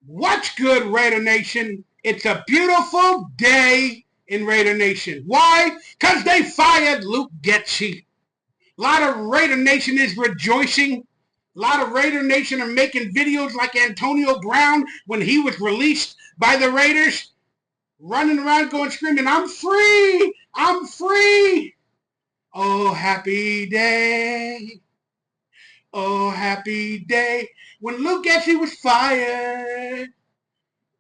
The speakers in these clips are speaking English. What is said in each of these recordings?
What's good, Raider Nation? It's a beautiful day in Raider Nation. Why? Because they fired Luke Getsy. A lot of Raider Nation is rejoicing. A lot of Raider Nation are making videos like Antonio Brown when he was released by the Raiders, running around going screaming, "I'm free! I'm free!" Oh, happy day. Oh, happy day when Luke Getsy was fired.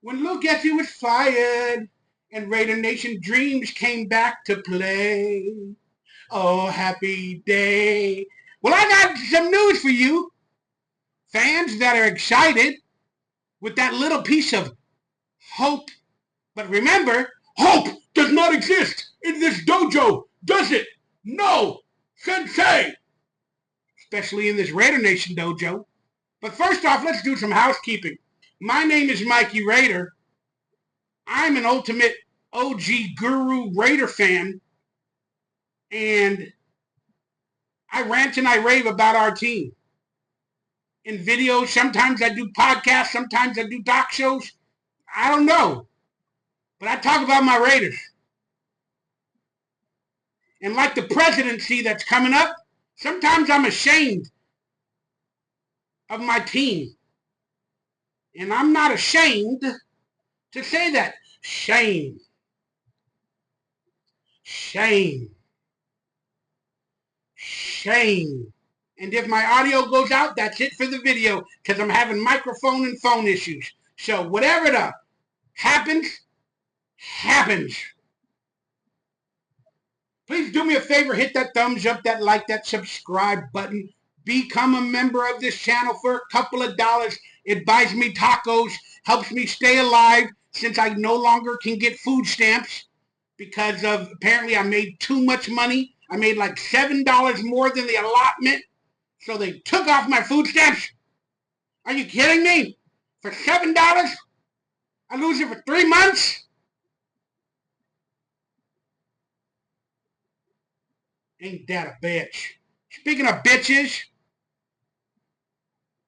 When Luke Getsy was fired and Raider Nation dreams came back to play. Oh, happy day. Well, I got some news for you, fans that are excited with that little piece of hope. But remember, hope does not exist in this dojo, does it? No, sensei. Especially in this Raider Nation dojo. But first off, let's do some housekeeping. My name is Mikey Raider. I'm an ultimate OG Guru Raider fan, and I rant and I rave about our team. In videos, sometimes I do podcasts, sometimes I do doc shows. I don't know. But I talk about my Raiders. And like the presidency that's coming up, sometimes I'm ashamed of my team. And I'm not ashamed to say that. Shame. Shame. Shame. And if my audio goes out, that's it for the video, because I'm having microphone and phone issues. So whatever the happens, happens. Please do me a favor, hit that thumbs up, that like, that subscribe button. Become a member of this channel for a couple of dollars. It buys me tacos, helps me stay alive since I no longer can get food stamps because of apparently I made too much money. I made like $7 more than the allotment, so they took off my food stamps. Are you kidding me? For $7, I lose it for 3 months? Ain't that a bitch? Speaking of bitches,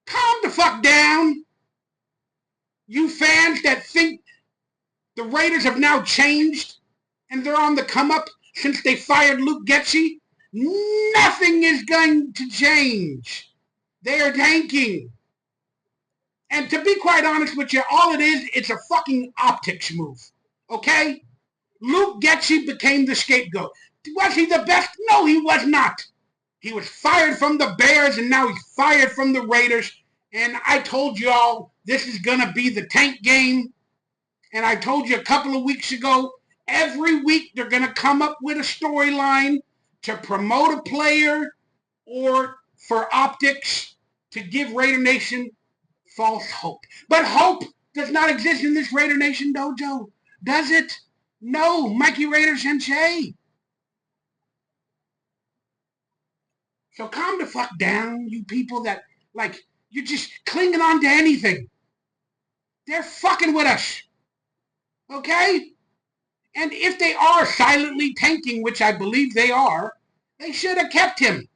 calm the fuck down. You fans that think the Raiders have now changed and they're on the come up since they fired Luke Getsy, nothing is going to change. They are tanking. And to be quite honest with you, all it is, it's a fucking optics move. Okay? Luke Getsy became the scapegoat. Was he the best? No, he was not. He was fired from the Bears, and now he's fired from the Raiders. And I told y'all this is going to be the tank game. And I told you a couple of weeks ago, every week they're going to come up with a storyline to promote a player or for optics to give Raider Nation false hope. But hope does not exist in this Raider Nation dojo, does it? No, Mikey Raider Sensei. So calm the fuck down, you people that, like, you're just clinging on to anything. They're fucking with us. Okay? And if they are silently tanking, which I believe they are, they should have kept him.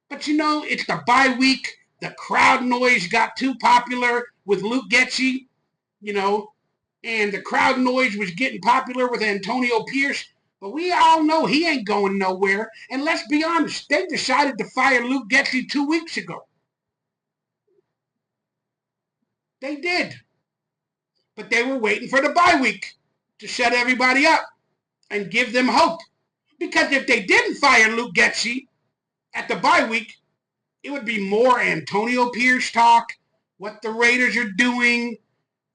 But you know, it's the bye week. The crowd noise got too popular with Luke Getsy, you know, and the crowd noise was getting popular with Antonio Pierce. But we all know he ain't going nowhere. And let's be honest, they decided to fire Luke Getsy 2 weeks ago. They did. But they were waiting for the bye week to shut everybody up and give them hope. Because if they didn't fire Luke Getsy at the bye week, it would be more Antonio Pierce talk, what the Raiders are doing.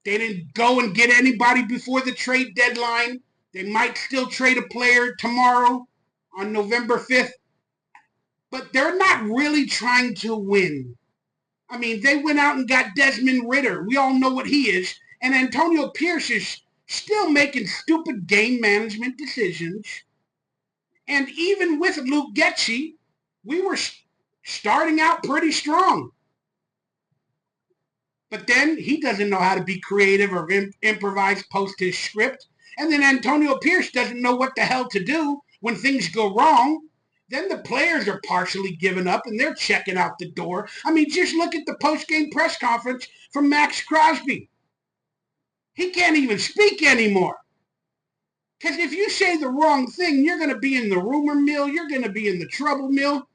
They didn't go and get anybody before the trade deadline. They might still trade a player tomorrow on November 5th. But they're not really trying to win. I mean, they went out and got Desmond Ridder. We all know what he is. And Antonio Pierce is still making stupid game management decisions. And even with Luke Getsy, we were starting out pretty strong. But then he doesn't know how to be creative or improvise post his script. And then Antonio Pierce doesn't know what the hell to do when things go wrong. Then the players are partially giving up and they're checking out the door. I mean, just look at the post-game press conference from Max Crosby. He can't even speak anymore. Because if you say the wrong thing, you're going to be in the rumor mill. You're going to be in the trouble mill.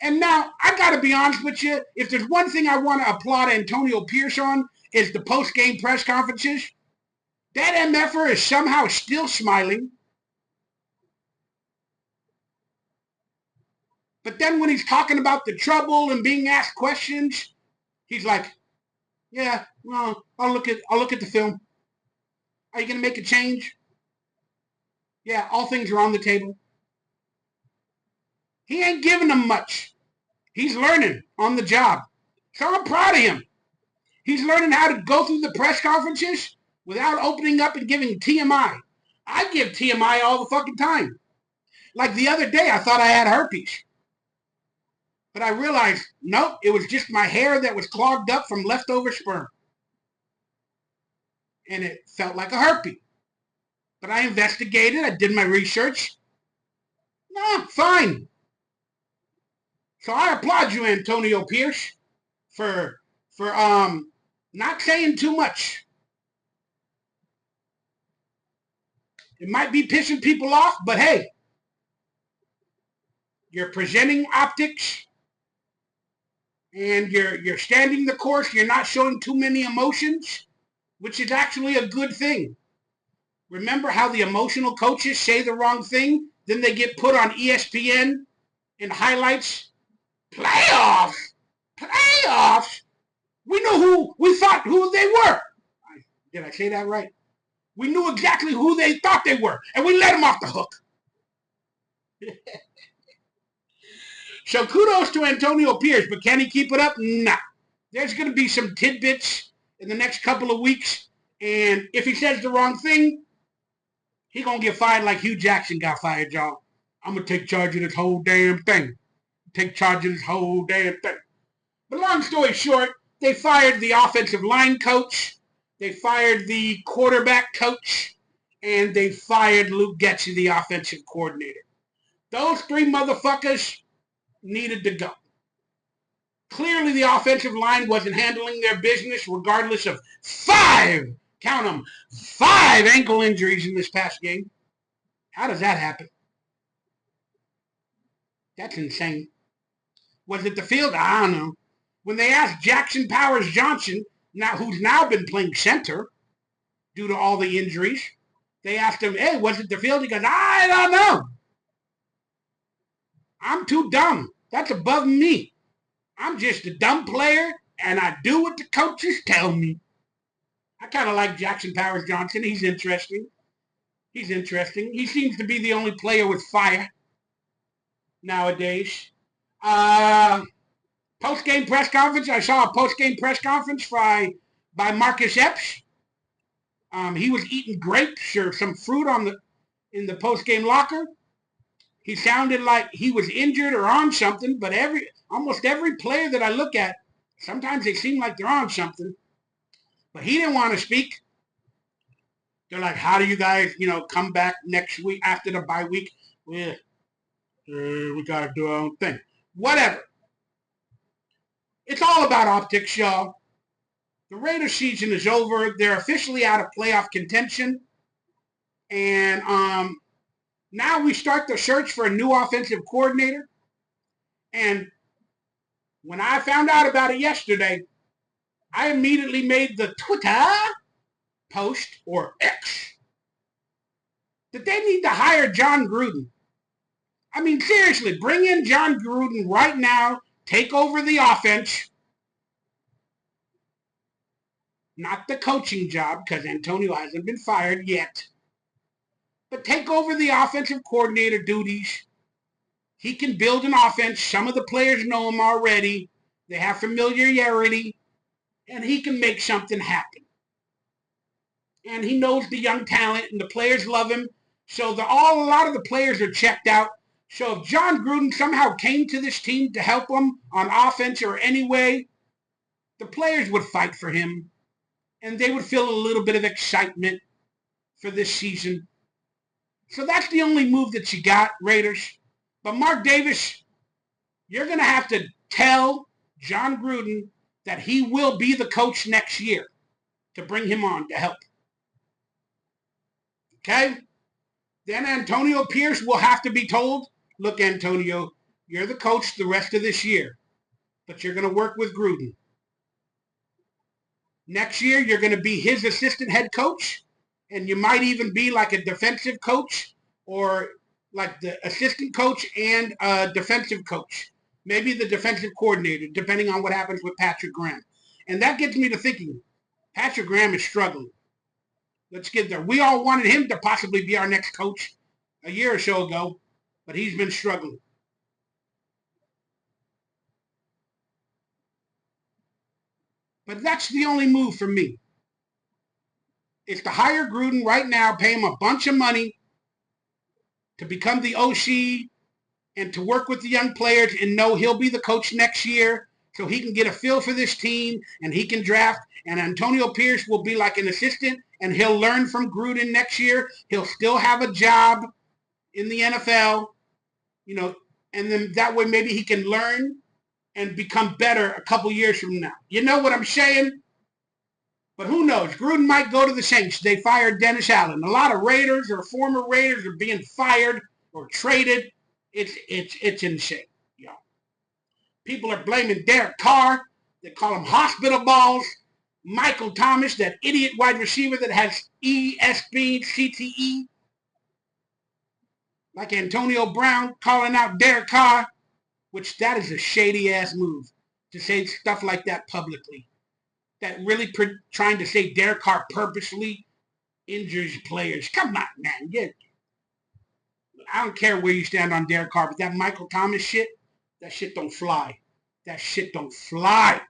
And now, I got to be honest with you. If there's one thing I want to applaud Antonio Pierce on, is the post-game press conferences. That MFer is somehow still smiling. But then when he's talking about the trouble and being asked questions, he's like, yeah, well, I'll look at the film. Are you going to make a change? Yeah, all things are on the table. He ain't giving them much. He's learning on the job. So I'm proud of him. He's learning how to go through the press conferences without opening up and giving TMI. I give TMI all the fucking time. Like the other day, I thought I had herpes. But I realized, nope, it was just my hair that was clogged up from leftover sperm. And it felt like a herpes. But I investigated, I did my research. No, fine. So I applaud you, Antonio Pierce, for not saying too much. It might be pissing people off, but hey, you're presenting optics and you're standing the course. You're not showing too many emotions, which is actually a good thing. Remember how the emotional coaches say the wrong thing, then they get put on ESPN in highlights? Playoffs? We thought who they were. Did I say that right? We knew exactly who they thought they were, and we let them off the hook. So kudos to Antonio Pierce, but can he keep it up? Nah. There's going to be some tidbits in the next couple of weeks, and if he says the wrong thing, he's going to get fired like Hugh Jackson got fired, y'all. I'm going to take charge of this whole damn thing. But long story short, they fired the offensive line coach, they fired the quarterback coach, and they fired Luke Getsy, the offensive coordinator. Those three motherfuckers needed to go. Clearly, the offensive line wasn't handling their business regardless of five ankle injuries in this past game. How does that happen? That's insane. Was it the field? I don't know. When they asked Jackson Powers Johnson, who's now been playing center due to all the injuries, they asked him, hey, was it the field? He goes, I don't know. I'm too dumb. That's above me. I'm just a dumb player, and I do what the coaches tell me. I kind of like Jackson Powers Johnson. He's interesting. He seems to be the only player with fire nowadays. Post-game press conference. I saw a post-game press conference by Marcus Epps. He was eating grapes or some fruit in the post-game locker. He sounded like he was injured or on something, but almost every player that I look at, sometimes they seem like they're on something. But he didn't want to speak. They're like, how do you guys, come back next week after the bye week? We got to do our own thing. Whatever. It's all about optics, y'all. The Raiders season is over. They're officially out of playoff contention. And now we start the search for a new offensive coordinator. And when I found out about it yesterday, I immediately made the Twitter post, or X, that they need to hire John Gruden. I mean, seriously, bring in John Gruden right now, take over the offense. Not the coaching job, because Antonio hasn't been fired yet. But take over the offensive coordinator duties. He can build an offense. Some of the players know him already. They have familiarity. And he can make something happen. And he knows the young talent, and the players love him. So a lot of the players are checked out. So if John Gruden somehow came to this team to help them on offense or any way, the players would fight for him. And they would feel a little bit of excitement for this season. So that's the only move that you got, Raiders. But Mark Davis, you're going to have to tell John Gruden that he will be the coach next year to bring him on to help. Okay? Then Antonio Pierce will have to be told, look, Antonio, you're the coach the rest of this year, but you're going to work with Gruden. Next year, you're going to be his assistant head coach, and you might even be like a defensive coach or like the assistant coach and a defensive coach. Maybe the defensive coordinator, depending on what happens with Patrick Graham. And that gets me to thinking, Patrick Graham is struggling. Let's get there. We all wanted him to possibly be our next coach a year or so ago, but he's been struggling. But that's the only move for me. Is to hire Gruden right now, pay him a bunch of money to become the OC and to work with the young players and know he'll be the coach next year so he can get a feel for this team and he can draft. And Antonio Pierce will be like an assistant and he'll learn from Gruden next year. He'll still have a job in the NFL, you know, and then that way maybe he can learn and become better a couple years from now. You know what I'm saying? But who knows? Gruden might go to the Saints. They fired Dennis Allen. A lot of Raiders or former Raiders are being fired or traded. It's insane, y'all. People are blaming Derek Carr. They call him hospital balls. Michael Thomas, that idiot wide receiver that has ESP, CTE. Like Antonio Brown calling out Derek Carr, which that is a shady-ass move to say stuff like that publicly. That really trying to say Derek Carr purposely injures players. Come on, man. Yeah. I don't care where you stand on Derek Carr, but that Michael Thomas shit, that shit don't fly. That shit don't fly.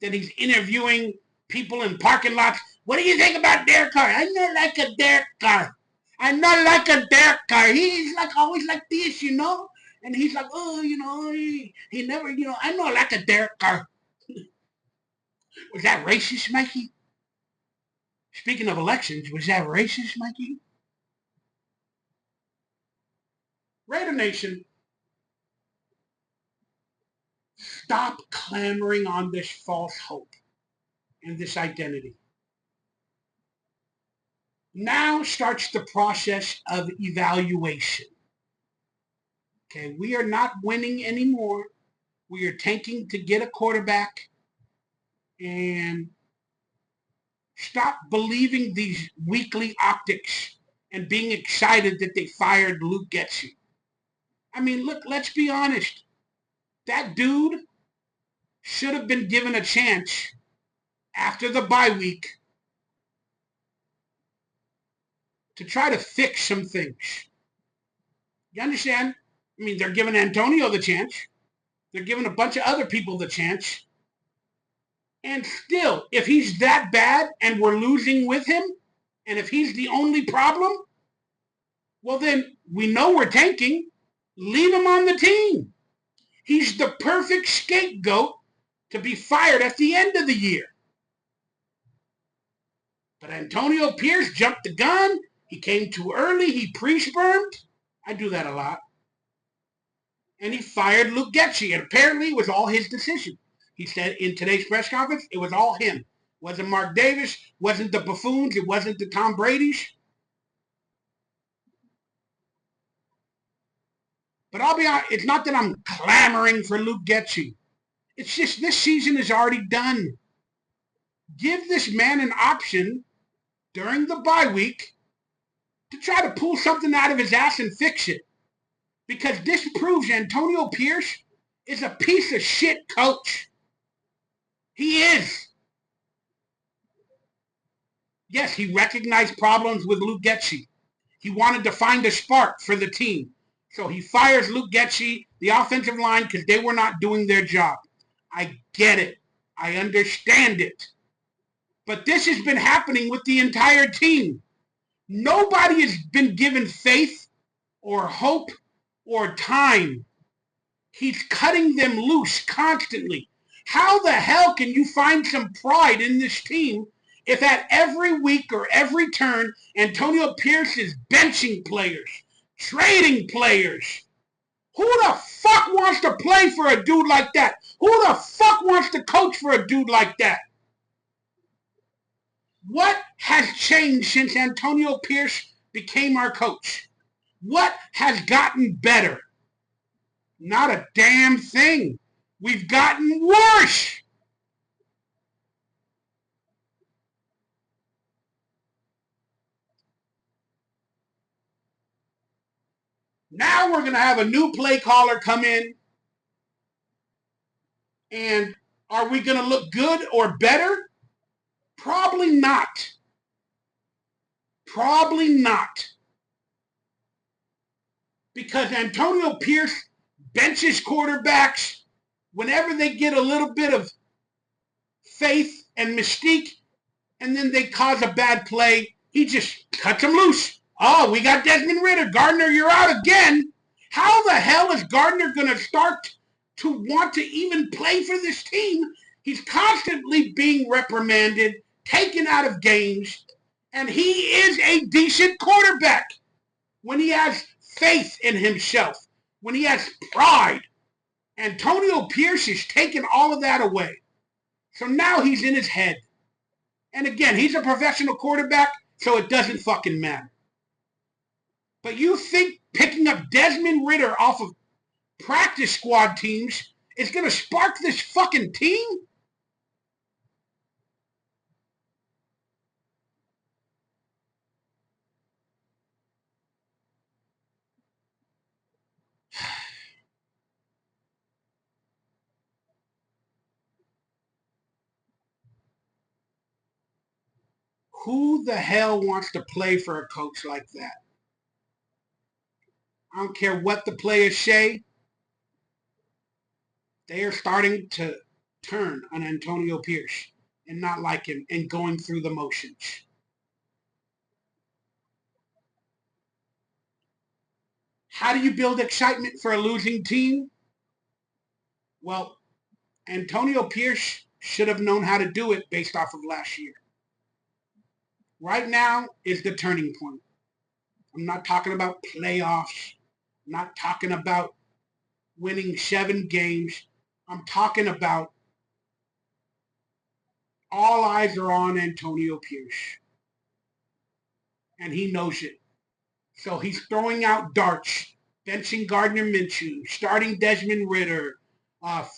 Then he's interviewing people in parking lots. What do you think about Derek Carr? I'm not like a Derek Carr. I'm not like a Derek Carr. He's like always like this, you know? And he's like, oh, you know, he never, you know, I'm not like a Derek Carr. Was that racist, Mikey? Speaking of elections, was that racist, Mikey? Raider Nation, stop clamoring on this false hope and this identity. Now starts the process of evaluation. Okay, we are not winning anymore. We are tanking to get a quarterback. And stop believing these weekly optics and being excited that they fired Luke Getsy. I mean, look, let's be honest. That dude should have been given a chance after the bye week to try to fix some things. You understand? I mean, they're giving Antonio the chance. They're giving a bunch of other people the chance. And still, if he's that bad and we're losing with him, and if he's the only problem, well then, we know we're tanking. Leave him on the team. He's the perfect scapegoat to be fired at the end of the year. But Antonio Pierce jumped the gun. He came too early. He pre-spermed. I do that a lot. And he fired Luke Getsy. And apparently it was all his decision. He said in today's press conference, it was all him. It wasn't Mark Davis. Wasn't the buffoons. It wasn't the Tom Brady's. But I'll be honest, it's not that I'm clamoring for Luke Getsy. It's just this season is already done. Give this man an option during the bye week to try to pull something out of his ass and fix it. Because this proves Antonio Pierce is a piece of shit coach. He is. Yes, he recognized problems with Luke Getsy. He wanted to find a spark for the team. So he fires Luke Getsy, the offensive line, because they were not doing their job. I get it. I understand it. But this has been happening with the entire team. Nobody has been given faith or hope or time. He's cutting them loose constantly. How the hell can you find some pride in this team if at every week or every turn, Antonio Pierce is benching players, trading players. Who the fuck wants to play for a dude like that? Who the fuck wants to coach for a dude like that? What has changed since Antonio Pierce became our coach? What has gotten better? Not a damn thing. We've gotten worse. Now we're going to have a new play caller come in. And are we going to look good or better? Probably not. Probably not. Because Antonio Pierce benches quarterbacks whenever they get a little bit of faith and mystique, and then they cause a bad play. He just cuts them loose. Oh, we got Desmond Ridder. Gardner, you're out again. How the hell is Gardner going to start to want to even play for this team? He's constantly being reprimanded, taken out of games, and he is a decent quarterback when he has faith in himself, when he has pride. Antonio Pierce is taking all of that away. So now he's in his head. And again, he's a professional quarterback, so it doesn't fucking matter. But you think picking up Desmond Ridder off of practice squad teams is going to spark this fucking team? Who the hell wants to play for a coach like that? I don't care what the players say. They are starting to turn on Antonio Pierce and not like him and going through the motions. How do you build excitement for a losing team? Well, Antonio Pierce should have known how to do it based off of last year. Right now is the turning point. I'm not talking about playoffs. I'm not talking about winning 7 games. I'm talking about all eyes are on Antonio Pierce. And he knows it. So he's throwing out darts, benching Gardner Minshew, starting Desmond Ridder,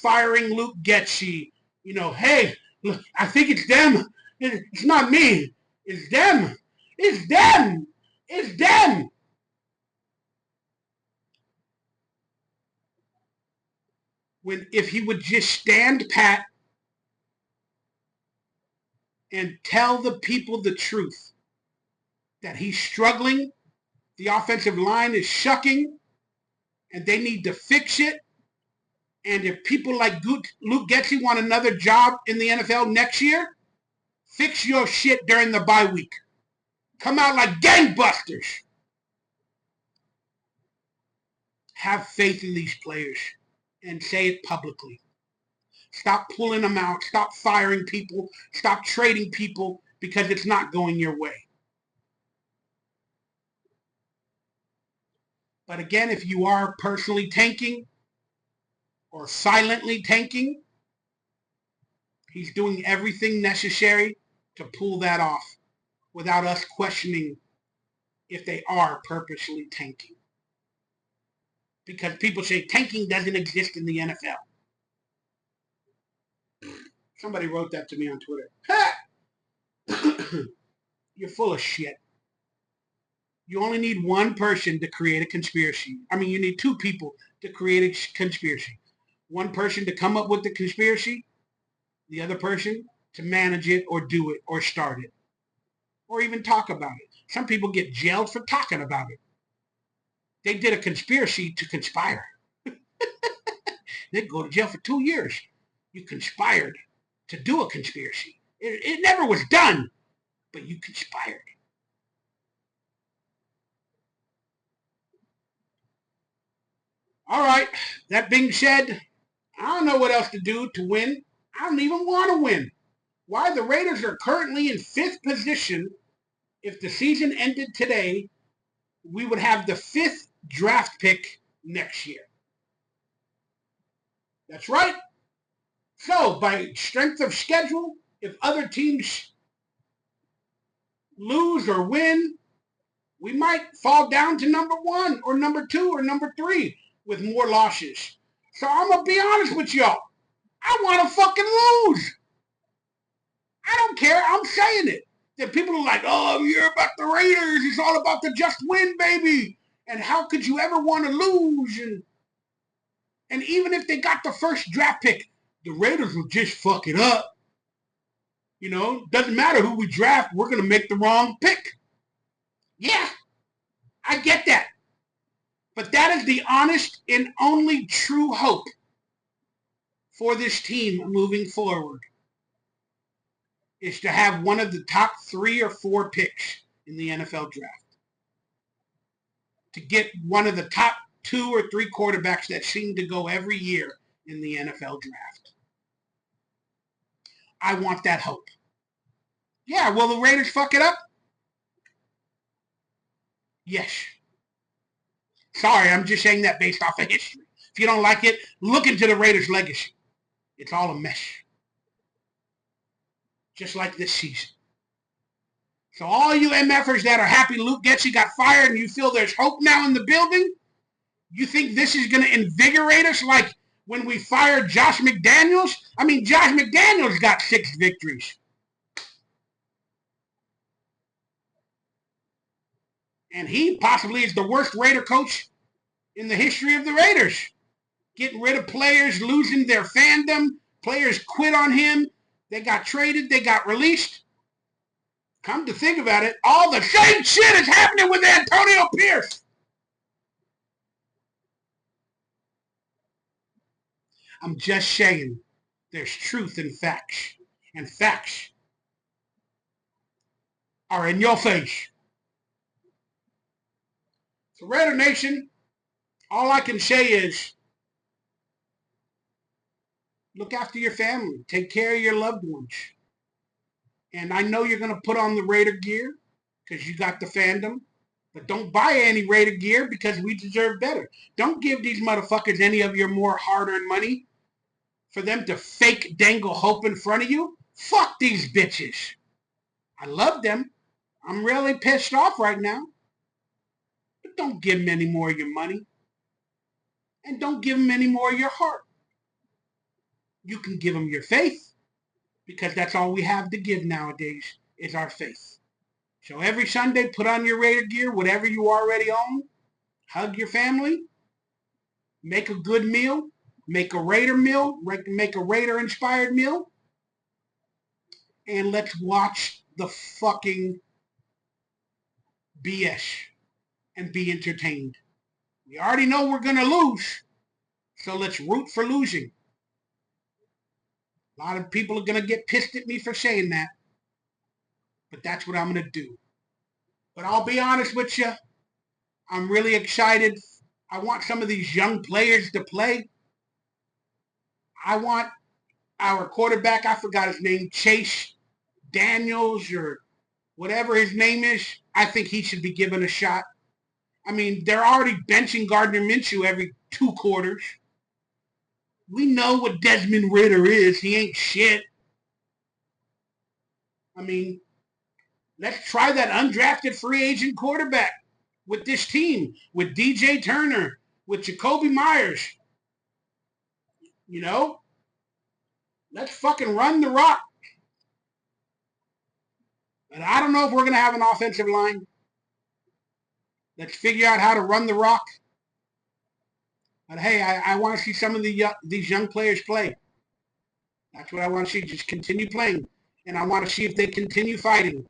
firing Luke Getsy. You know, hey, look, I think it's them. It's not me. It's them. It's them. It's them. If he would just stand pat and tell the people the truth, that he's struggling, the offensive line is shucking, and they need to fix it. And if people like Luke Getsy want another job in the NFL next year, fix your shit during the bye week. Come out like gangbusters. Have faith in these players and say it publicly. Stop pulling them out. Stop firing people. Stop trading people because it's not going your way. But again, if you are personally tanking or silently tanking, he's doing everything necessary to pull that off without us questioning if they are purposely tanking. Because people say tanking doesn't exist in the NFL. Somebody wrote that to me on Twitter. You're full of shit. You only need one person to create a conspiracy. I mean, you need 2 people to create a conspiracy. One person to come up with the conspiracy, the other person to manage it or do it or start it or even talk about it. Some people get jailed for talking about it. They did a conspiracy to conspire. They'd go to jail for 2 years. You conspired to do a conspiracy. It never was done, but you conspired. All right, that being said, I don't know what else to do to win. I don't even want to win. Why? The Raiders are currently in 5th position. If the season ended today, we would have the 5th draft pick next year. That's right. So, by strength of schedule, if other teams lose or win, we might fall down to number 1 or number 2 or number 3 with more losses. So I'm going to be honest with y'all. I want to fucking lose. I don't care. I'm saying it. That people are like, oh, you're about the Raiders. It's all about the just win, baby. And how could you ever want to lose? And even if they got the first draft pick, the Raiders will just fuck it up. You know, doesn't matter who we draft. We're going to make the wrong pick. Yeah, I get that. But that is the honest and only true hope for this team moving forward, is to have one of the top 3 or 4 picks in the NFL draft. To get one of the top 2 or 3 quarterbacks that seem to go every year in the NFL draft. I want that hope. Yeah, will the Raiders fuck it up? Yes. Sorry, I'm just saying that based off of history. If you don't like it, look into the Raiders' legacy. It's all a mess. Just like this season. So all you MFers that are happy Luke Getsy got fired and you feel there's hope now in the building, you think this is going to invigorate us like when we fired Josh McDaniels? I mean, Josh McDaniels got 6 victories. And he possibly is the worst Raider coach in the history of the Raiders. Getting rid of players, losing their fandom. Players quit on him. They got traded. They got released. Come to think about it, all the same shit is happening with Antonio Pierce. I'm just saying there's truth in facts. And facts are in your face. So Raider Nation, all I can say is look after your family. Take care of your loved ones. And I know you're going to put on the Raider gear because you got the fandom. But don't buy any Raider gear because we deserve better. Don't give these motherfuckers any of your more hard-earned money for them to fake dangle hope in front of you. Fuck these bitches. I love them. I'm really pissed off right now. But don't give them any more of your money. And don't give them any more of your heart. You can give them your faith because that's all we have to give nowadays is our faith. So every Sunday, put on your Raider gear, whatever you already own. Hug your family. Make a good meal. Make a Raider meal. Make a Raider-inspired meal. And let's watch the fucking BS and be entertained. We already know we're going to lose, so let's root for losing. A lot of people are going to get pissed at me for saying that, but that's what I'm going to do. But I'll be honest with you, I'm really excited. I want some of these young players to play. I want our quarterback, I forgot his name, Chase Daniels or whatever his name is. I think he should be given a shot. I mean, they're already benching Gardner Minshew every 2 quarters. We know what Desmond Ridder is. He ain't shit. I mean, let's try that undrafted free agent quarterback with this team, with DJ Turner, with Jacoby Myers. You know? Let's fucking run the rock. But I don't know if we're going to have an offensive line. Let's figure out how to run the rock. But hey, I want to see some of these young players play. That's what I want to see. Just continue playing. And I want to see if they continue fighting.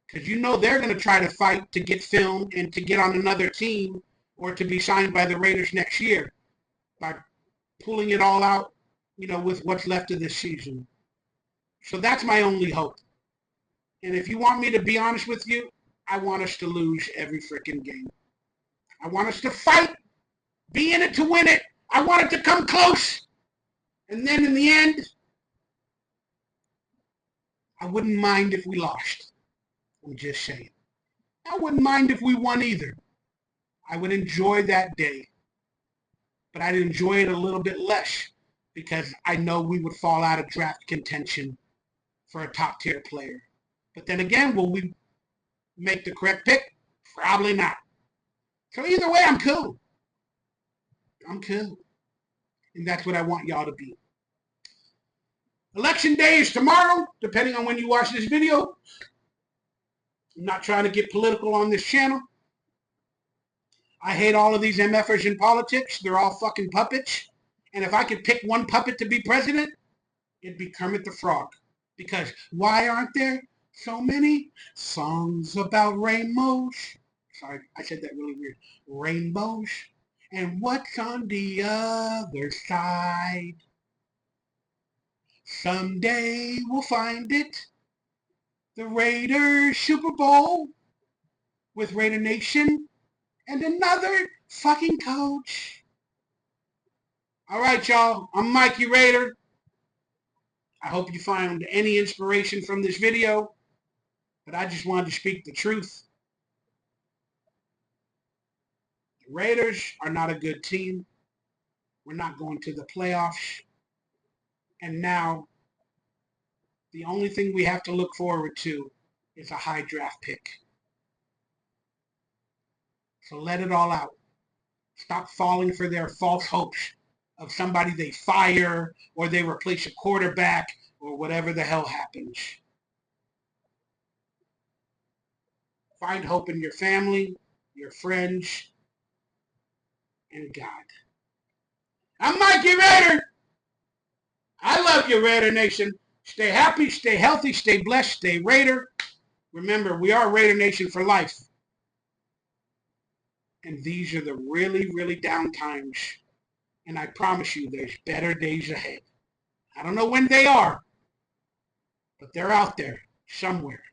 Because you know they're going to try to fight to get film and to get on another team or to be signed by the Raiders next year by pulling it all out, you know, with what's left of this season. So that's my only hope. And if you want me to be honest with you, I want us to lose every freaking game. I want us to fight, be in it to win it. I want it to come close. And then in the end, I wouldn't mind if we lost. I'm just saying. I wouldn't mind if we won either. I would enjoy that day. But I'd enjoy it a little bit less because I know we would fall out of draft contention for a top tier player. But then again, will we make the correct pick? Probably not. So either way, I'm cool. I'm cool. And that's what I want y'all to be. Election day is tomorrow, depending on when you watch this video. I'm not trying to get political on this channel. I hate all of these MFers in politics. They're all fucking puppets. And if I could pick one puppet to be president, it'd be Kermit the Frog. Because why aren't there so many songs about rainbows? Sorry, I said that really weird. Rainbows. And what's on the other side? Someday we'll find it. The Raiders Super Bowl with Raider Nation and another fucking coach. All right, y'all. I'm Mikey Raider. I hope you found any inspiration from this video, but I just wanted to speak the truth. The Raiders are not a good team. We're not going to the playoffs. And now, the only thing we have to look forward to is a high draft pick. So let it all out. Stop falling for their false hopes of somebody they fire or they replace a quarterback or whatever the hell happens. Find hope in your family, your friends, and God. I'm Mikey Raider. I love you, Raider Nation. Stay happy, stay healthy, stay blessed, stay Raider. Remember, we are Raider Nation for life. And these are the really, really down times. And I promise you, there's better days ahead. I don't know when they are, but they're out there somewhere,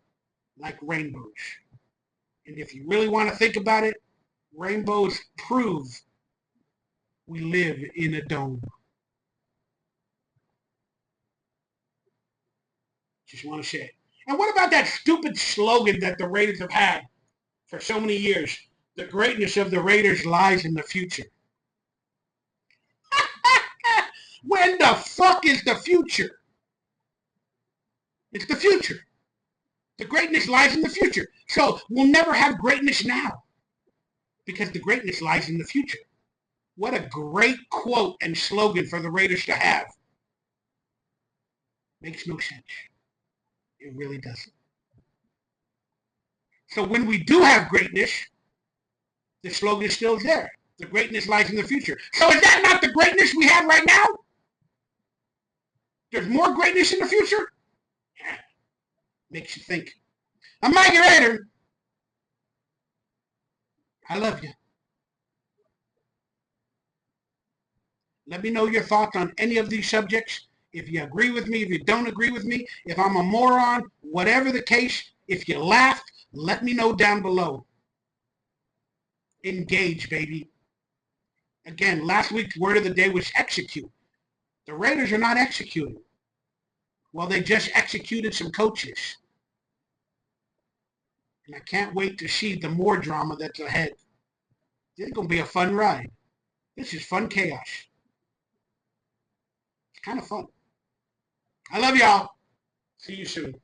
like rainbows. And if you really want to think about it, rainbows prove we live in a dome. Just want to say it. And what about that stupid slogan that the Raiders have had for so many years? The greatness of the Raiders lies in the future. When the fuck is the future? It's the future. The greatness lies in the future. So we'll never have greatness now because the greatness lies in the future. What a great quote and slogan for the Raiders to have. Makes no sense. It really doesn't. So when we do have greatness, the slogan is still there. The greatness lies in the future. So is that not the greatness we have right now? There's more greatness in the future? Yeah. Makes you think. I'm Mikey Raider. I love you. Let me know your thoughts on any of these subjects. If you agree with me, if you don't agree with me, if I'm a moron, whatever the case, if you laughed, let me know down below. Engage, baby. Again, last week's word of the day was execute. The Raiders are not executing. Well, they just executed some coaches. And I can't wait to see the more drama that's ahead. This is going to be a fun ride. This is fun chaos. It's kind of fun. I love y'all. See you soon.